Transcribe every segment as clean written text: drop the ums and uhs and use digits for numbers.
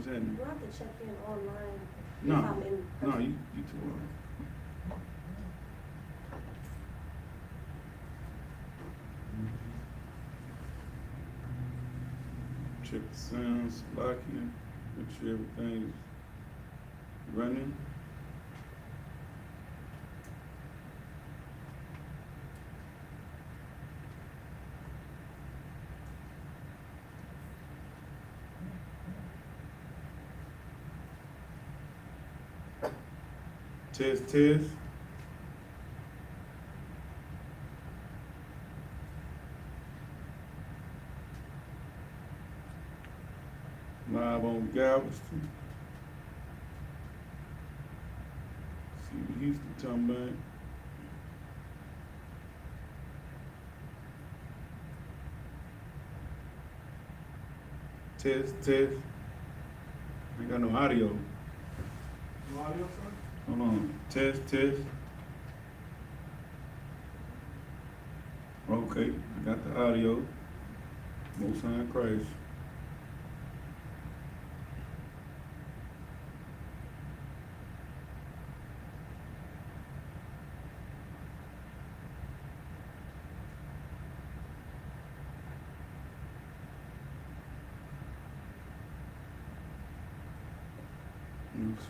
What's happening? Do I have to check in online? No, if I'm in no, you too long. Check the sounds, locking, make sure everything's running. Test, test. Live on Galveston. See what Houston talking about. Test, test. Ain't got no audio. No audio, sir? Hold on. Test, test. Okay, I got the audio. Most High Christ.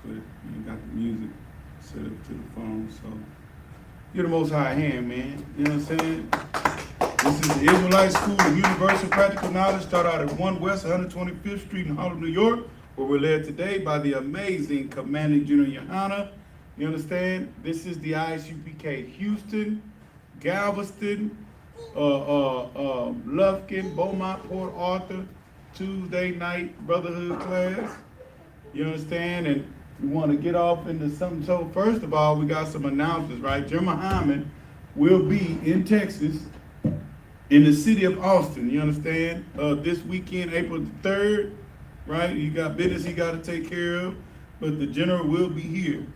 Sweet. You got the music set up to the phone, so you're the Most High hand, man. You know what I'm saying? This is the Israelite School of Universal Practical Knowledge, start out at 1 West 125th Street in Harlem, New York, where we're led today by the amazing Commanding General YAHANNA. You understand? This is the I.S.U.P.K. Houston, Galveston, Lufkin, Beaumont, Port Arthur, Tuesday night brotherhood class. You understand? And we want to get off into something. So first of all, we got some announcements, right? General Hyman will be in Texas, in the city of Austin. You understand? This weekend, April the 3rd, right? You got business he got to take care of, but the general will be here.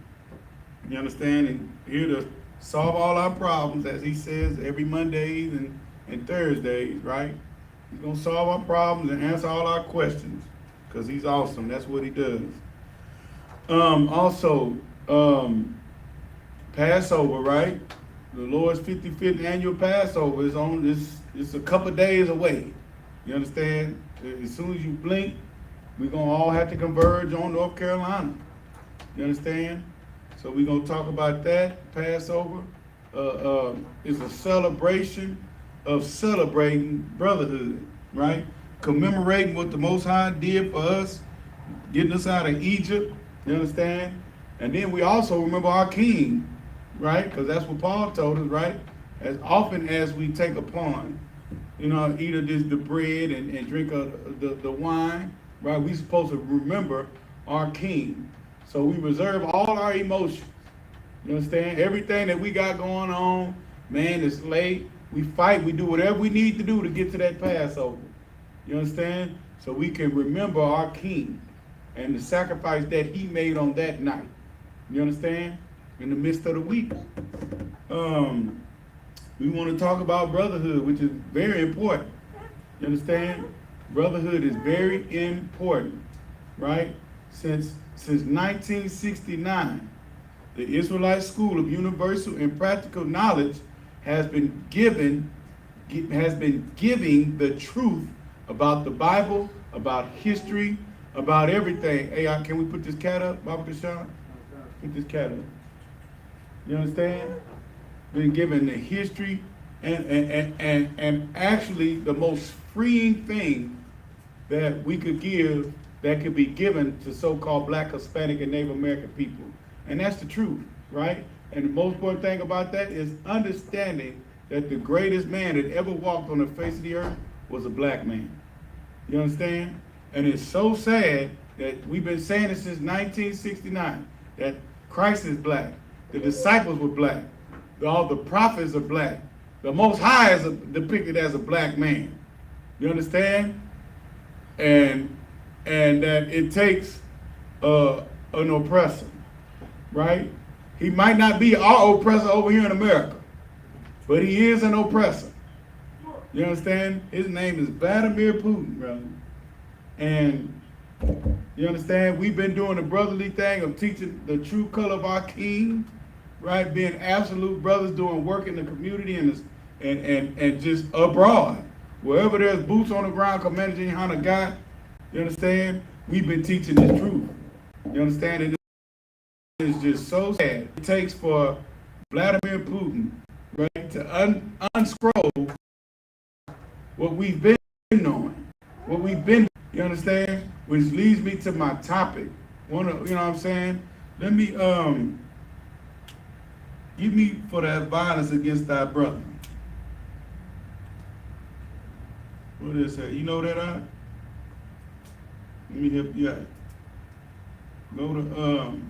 You understand? And here to solve all our problems, as he says, every Mondays and Thursdays, right? He's going to solve our problems and answer all our questions. Because he's awesome. That's what he does. Also, Passover, right? The Lord's 55th annual Passover is on this. It's a couple of days away. You understand? As soon as you blink, we're going to all have to converge on North Carolina. You understand? So we're going to talk about that. Passover is a celebration of celebrating brotherhood, right? Commemorating what the Most High did for us, getting us out of Egypt, you understand? And then we also remember our King, right? Because that's what Paul told us, right? As often as we take upon, eat of the bread and drink of the wine, right? We're supposed to remember our King. So we reserve all our emotions, you understand? Everything that we got going on, man, it's late. We fight, we do whatever we need to do to get to that Passover. You understand? So we can remember our King and the sacrifice that he made on that night. You understand? In the midst of the week. We want to talk about brotherhood, which is very important. You understand? Brotherhood is very important, right? Since 1969, the Israelite School of Universal and Practical Knowledge has been giving the truth about the Bible, about history, about everything. Hey, can we put this cat up, Baba Kashan? Put this cat up. You understand? Been given the history and actually the most freeing thing that we could give, that could be given to so-called Black, Hispanic, and Native American people. And that's the truth, right? And the most important thing about that is understanding that the greatest man that ever walked on the face of the earth was a black man. You understand? And it's so sad that we've been saying it since 1969, that Christ is black, the disciples were black, all the prophets are black, the Most High is depicted as a black man. You understand? And that it takes an oppressor, right? He might not be our oppressor over here in America, but he is an oppressor. You understand? His name is Vladimir Putin, brother. And You understand? We've been doing the brotherly thing of teaching the true color of our King, right? Being absolute brothers, doing work in the community and just abroad. Wherever there's boots on the ground, Commander YAHANNA got, you understand? We've been teaching this truth. You understand? And it's just so sad. It takes for Vladimir Putin, right, to unscroll what we've been knowing, what we've been, you understand? Which leads me to my topic. You know what I'm saying? Let me, give me for that violence against thy brother. What is that? You know that, Let me help you out. Go to,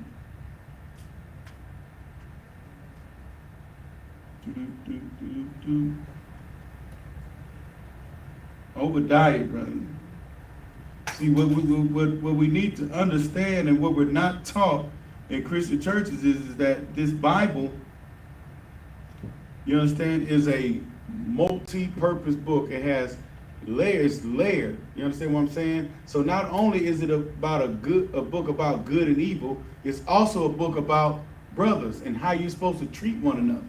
Obadiah, brother. See, what we need to understand and what we're not taught in Christian churches is that this Bible, you understand, is a multi-purpose book. It has layers, layered. You understand what I'm saying? So not only is it about a book about good and evil, it's also a book about brothers and how you're supposed to treat one another.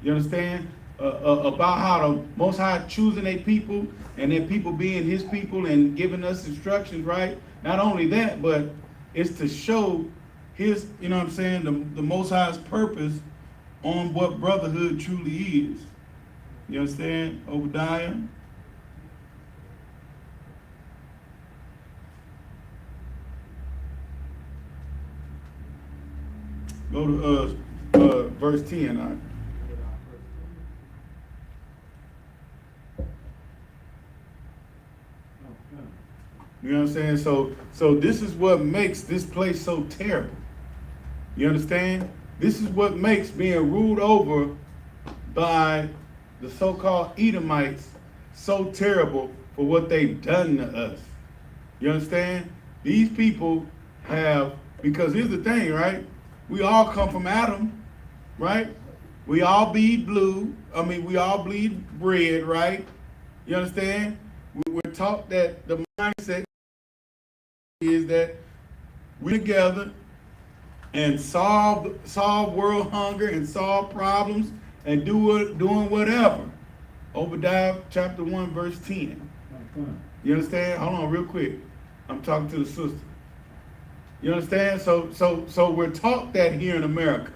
You understand? About how the Most High choosing a people and then people being his people and giving us instructions, right? Not only that, but it's to show his, you know what I'm saying, the Most High's purpose on what brotherhood truly is. You understand? Obadiah. Go to verse 10. You know what I'm saying? So this is what makes this place so terrible. You understand? This is what makes being ruled over by the so-called Edomites so terrible for what they've done to us. You understand? These people have, because here's the thing, right? We all come from Adam, right? We all bleed blue. We all bleed red, right? You understand? We're taught that the mindset is that we together and solve world hunger and solve problems and doing whatever. Obadiah chapter 1 verse 10. You understand? Hold on real quick. I'm talking to the sister. You understand? So we're taught that here in America,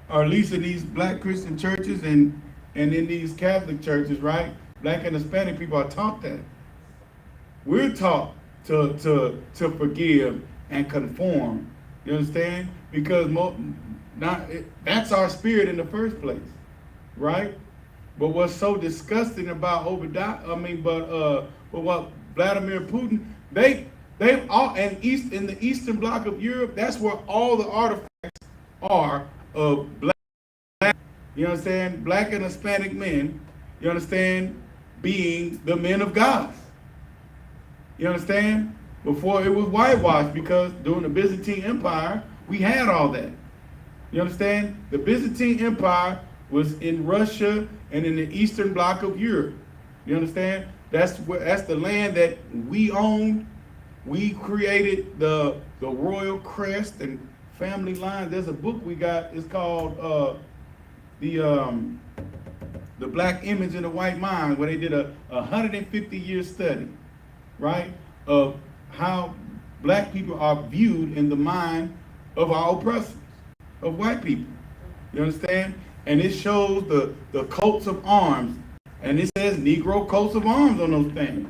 or at least in these black Christian churches and in these Catholic churches, right? Black and Hispanic people are taught that. We're taught to forgive and conform. You understand? Because that's our spirit in the first place, right? But what's so disgusting about Obadiah, but what Vladimir Putin, they all in the Eastern Bloc of Europe, that's where all the artifacts are of black, you understand, black and Hispanic men, you understand, being the men of God. You understand? Before it was whitewashed, because during the Byzantine Empire, we had all that. You understand? The Byzantine Empire was in Russia and in the Eastern Bloc of Europe. You understand? That's the land that we owned. We created the royal crest and family line. There's a book we got. It's called the Black Image and the White Mind, where they did a 150-year study, right, of how black people are viewed in the mind of our oppressors, of white people. You understand? And it shows the coats of arms, and it says Negro coats of arms on those things.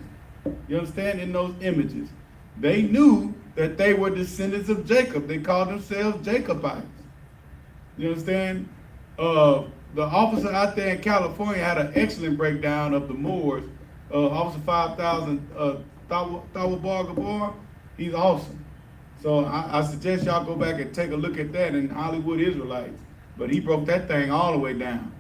You understand? In those images. They knew that they were descendants of Jacob. They called themselves Jacobites. You understand? The officer out there in California had an excellent breakdown of the Moors. Officer 5000, Thawar Gabor, he's awesome. So I suggest y'all go back and take a look at that in Hollywood Israelites. But he broke that thing all the way down.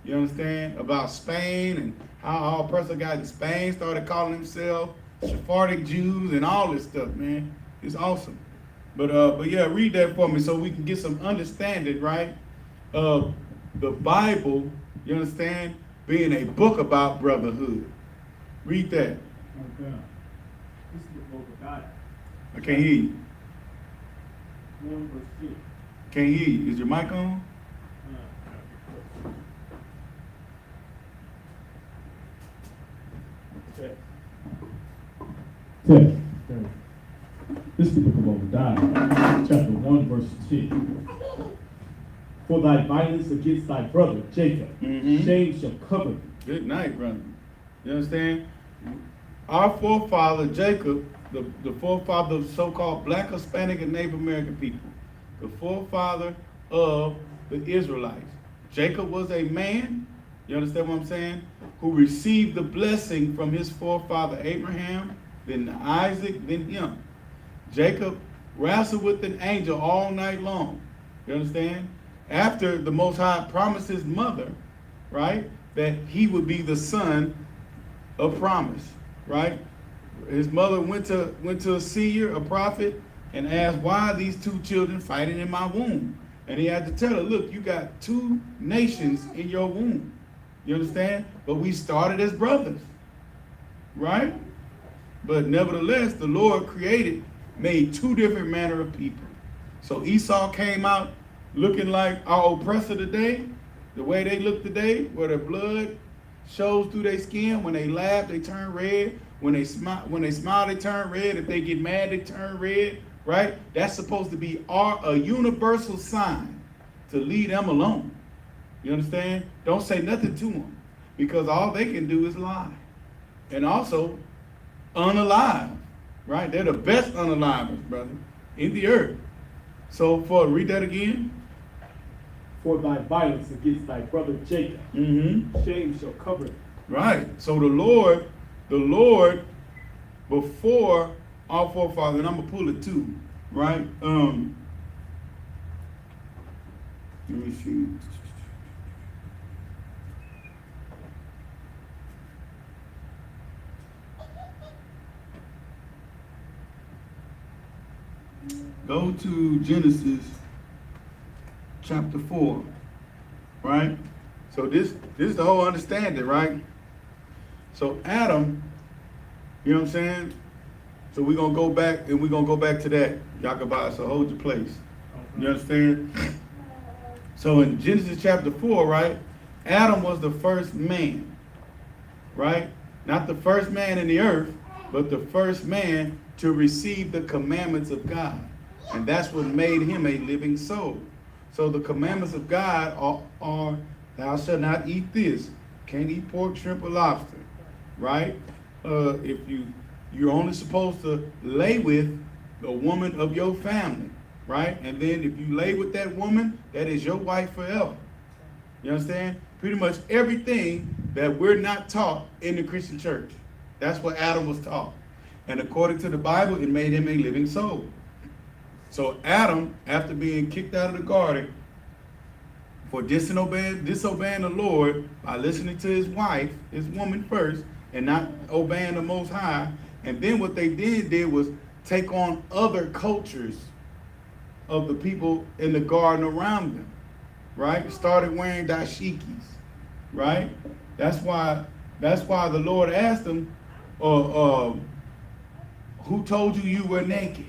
You understand? About Spain and how all oppressor guys in Spain started calling themselves Sephardic Jews and all this stuff, man. It's awesome. But yeah, read that for me so we can get some understanding, right? Of the Bible, you understand, being a book about brotherhood. Read that. Okay. This is the book of God. I can't hear you. 1 verse 6. Can't hear you. Is your mic on? Text. This is the book of Obadiah, chapter 1, verse 10. For thy violence against thy brother Jacob, shame shall cover thee. Good night, brother. You understand? Our forefather Jacob, the forefather of so-called Black, Hispanic, and Native American people, the forefather of the Israelites. Jacob was a man, you understand what I'm saying, who received the blessing from his forefather Abraham, then Isaac, then him. Jacob wrestled with an angel all night long. You understand? After the Most High promised his mother, right, that he would be the son of promise, right? His mother went to a seer, a prophet, and asked, why are these two children fighting in my womb? And he had to tell her, look, you got two nations in your womb. You understand? But we started as brothers, right? But nevertheless, the Lord made two different manner of people. So Esau came out looking like our oppressor today, the way they look today, where their blood shows through their skin. When they laugh, they turn red. When they smile, they turn red. If they get mad, they turn red, right? That's supposed to be a universal sign to leave them alone. You understand? Don't say nothing to them, because all they can do is lie. And also, unalive, right? They're the best unalivers, brother, in the earth. So read that again. For thy violence against thy brother Jacob, shame shall cover thee. Right. So the Lord, before our forefathers, and I'm gonna pull it too, right? Let me see. Go to Genesis chapter 4, right? So this is the whole understanding, right? So Adam, you know what I'm saying? So we're gonna go back to that, Yakabah, so hold your place. You understand? So in Genesis chapter 4, right, Adam was the first man, right? Not the first man in the earth, but the first man to receive the commandments of God. And that's what made him a living soul. So the commandments of God are thou shalt not eat this, can't eat pork, shrimp, or lobster, right? If you're only supposed to lay with a woman of your family, right? And then if you lay with that woman, that is your wife forever. You understand? Pretty much everything that we're not taught in the Christian church. That's what Adam was taught. And according to the Bible, it made him a living soul. So Adam, after being kicked out of the garden for disobeying the Lord by listening to his wife, his woman first, and not obeying the Most High, and then what they did was take on other cultures of the people in the garden around them, right? Started wearing dashikis, right? That's why the Lord asked them, who told you were naked?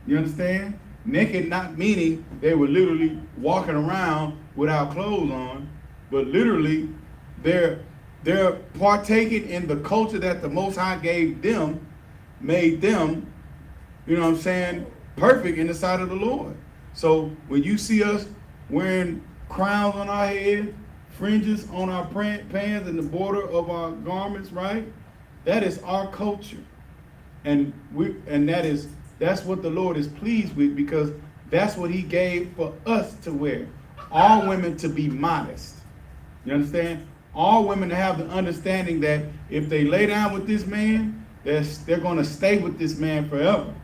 You understand? Naked not meaning they were literally walking around without clothes on, but literally they're partaking in the culture that the Most High gave them, made them, you know what I'm saying, perfect in the sight of the Lord. So when you see us wearing crowns on our head, fringes on our pants and the border of our garments, right? That is our culture. And that's what the Lord is pleased with, because that's what he gave for us to wear. All women to be modest. You understand? All women to have the understanding that if they lay down with this man, they're going to stay with this man forever.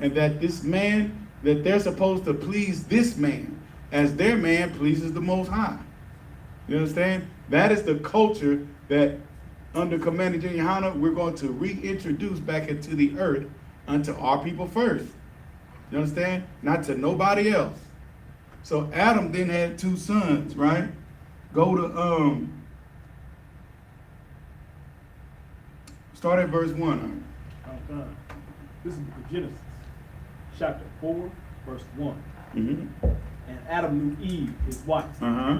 And that this man, that they're supposed to please this man as their man pleases the Most High. You understand? That is the culture that under Commander General YAHANNA, we're going to reintroduce back into the earth unto our people first. You understand? Not to nobody else. So Adam then had two sons, right? Go to start at verse 1. This is the Genesis. chapter 4, verse 1. Mm-hmm. And Adam knew Eve, his wife, Uh-huh.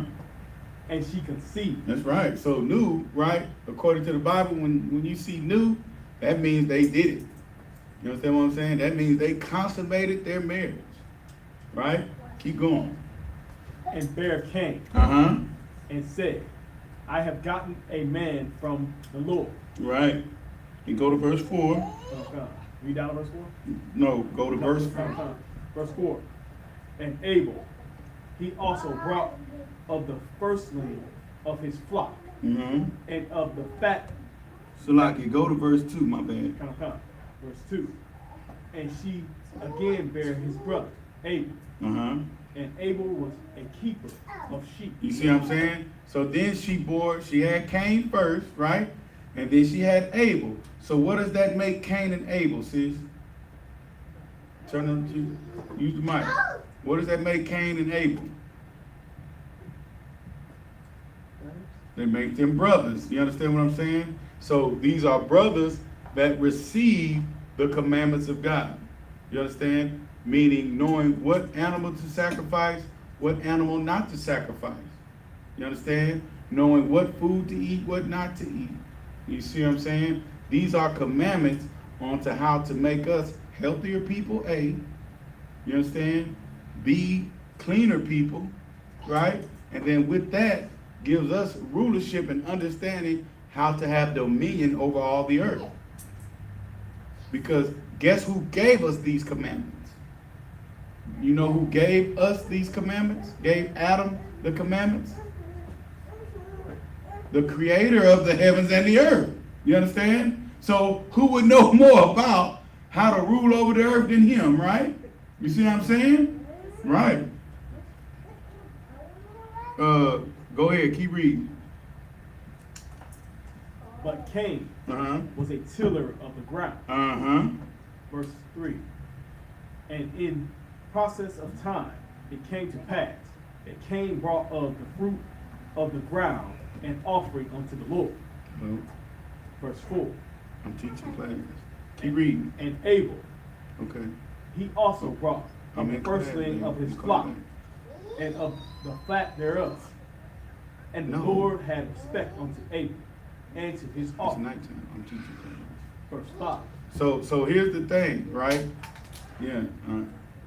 and she conceived. That's right. So new, right? According to the Bible, when you see new, that means they did it. You understand what I'm saying? That means they consummated their marriage. Right? Keep going. And bare Cain, Uh-huh. and said, I have gotten a man from the Lord. Right. You go to verse 4. Okay. Read down to verse 4. No, go to verse 4. Verse 4. And Abel, he also brought of the firstling of his flock, Mm-hmm. and of the fat. So like you go to verse 2, my bad. Verse 2. And she again bare his brother, Abel. Uh-huh. And Abel was a keeper of sheep. You see what I'm saying? So then she had Cain first, right? And then she had Abel. So what does that make Cain and Abel, sis? Turn on to use the mic. What does that make Cain and Abel? They make them brothers. You understand what I'm saying? So these are brothers that receive the commandments of God. You understand? Meaning knowing what animal to sacrifice, what animal not to sacrifice. You understand? Knowing what food to eat, what not to eat. You see what I'm saying? These are commandments on to how to make us healthier people, A. You understand? B, cleaner people, right? And then with that, gives us rulership and understanding how to have dominion over all the earth. Because guess who gave us these commandments? You know who gave us these commandments? Gave Adam the commandments? The creator of the heavens and the earth. You understand? So who would know more about how to rule over the earth than him, right? You see what I'm saying? Right. Go ahead, keep reading. But Cain Uh-huh. was a tiller of the ground. Uh-huh. Verse 3. And in process of time, it came to pass that Cain brought of the fruit of the ground an offering unto the Lord. Well, Verse 4. I'm teaching class. Keep reading. And Abel, Okay. he also brought of I'm the in class, firstling man. of his I'm flock, calling and of the fat thereof. And the No. Lord had respect unto Abel, and to his It's offering. nighttime. I'm teaching class. Verse 5. So here's the thing, right? Yeah.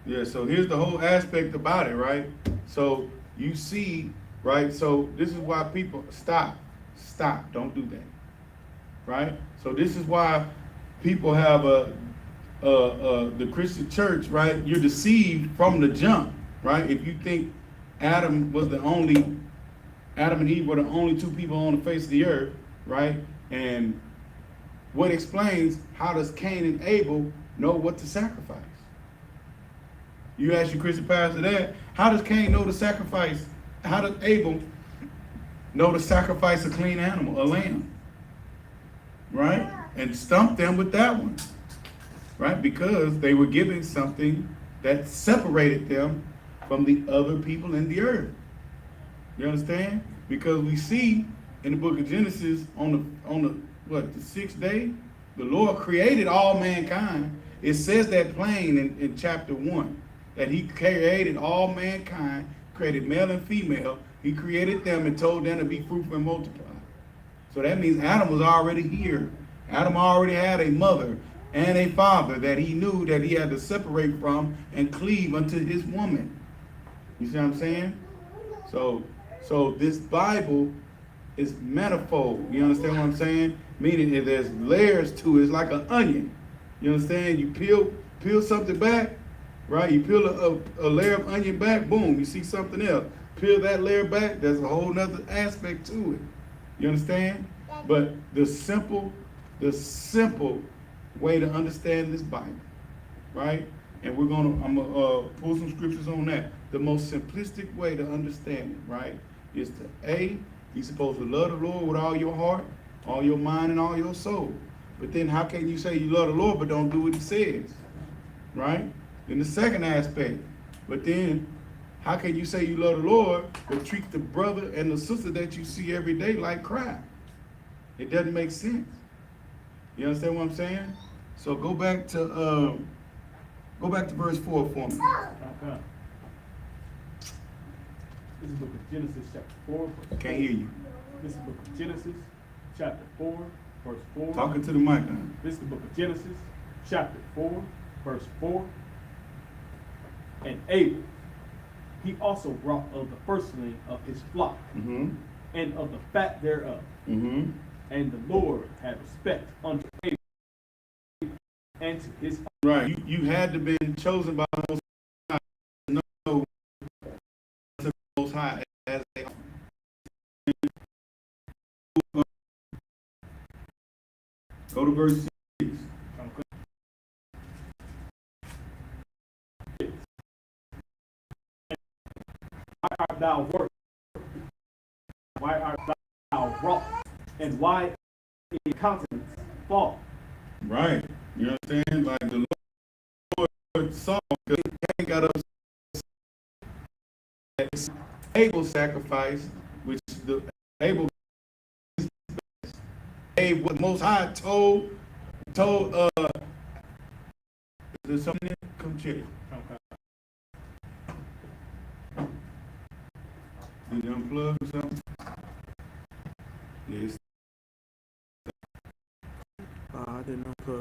Yeah, so here's the whole aspect about it, right? So you see, right? So this is why people stop, don't do that, right? So this is why people have the Christian church, right? You're deceived from the jump, right? If you think Adam and Eve were the only two people on the face of the earth, right? And what explains how does Cain and Abel know what to sacrifice? You ask your Christian pastor that. How does Cain know to sacrifice? How does Abel know to sacrifice a clean animal, a lamb? Right? And stump them with that one. Right? Because they were giving something that separated them from the other people in the earth. You understand? Because we see in the book of Genesis on the sixth day, the Lord created all mankind. It says that plain in chapter 1, that he created all mankind, created male and female. He created them and told them to be fruitful and multiply. So that means Adam was already here. Adam already had a mother and a father that he knew that he had to separate from and cleave unto his woman. You see what I'm saying? So this Bible is manifold. You understand what I'm saying? Meaning that there's layers to it. It's like an onion. You understand? You peel something back, right? You peel a layer of onion back, boom, you see something else. Peel that layer back, there's a whole nother aspect to it. You understand? But the simple way to understand this Bible, right? And I'm gonna pull some scriptures on that. The most simplistic way to understand it, right, is to you're supposed to love the Lord with all your heart, all your mind, and all your soul. But then how can you say you love the Lord but don't do what he says, right? Then the second aspect, but then how can you say you love the Lord but treat the brother and the sister that you see every day like crap? It doesn't make sense. You understand what I'm saying? So go back to Go back to verse 4 for me. Okay. This is the book of Genesis, chapter 4, verse 4. Can't hear you. This is the book of Genesis, chapter 4, verse 4. Talking to the mic now. This is the book of Genesis, chapter 4, verse 4. And Abel, he also brought of the firstling of his flock, Mm-hmm. and of the fat thereof. Mm-hmm. And the Lord had respect unto Abel and to his. Right. You had to be chosen by the Most High to know the Most High as they are. Go to verse 6. Why art thou worked? Why art thou wrought? And why in countenance fall? Right. You understand? Like the Lord saw, because Cain got up at Abel's sacrifice, which the Abel gave what Most High told is there something there? Come check it. Did you unplug or something? Yes. I didn't unplug.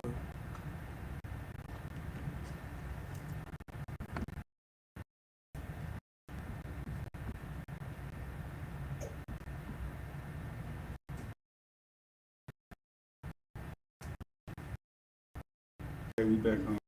Okay, we back on.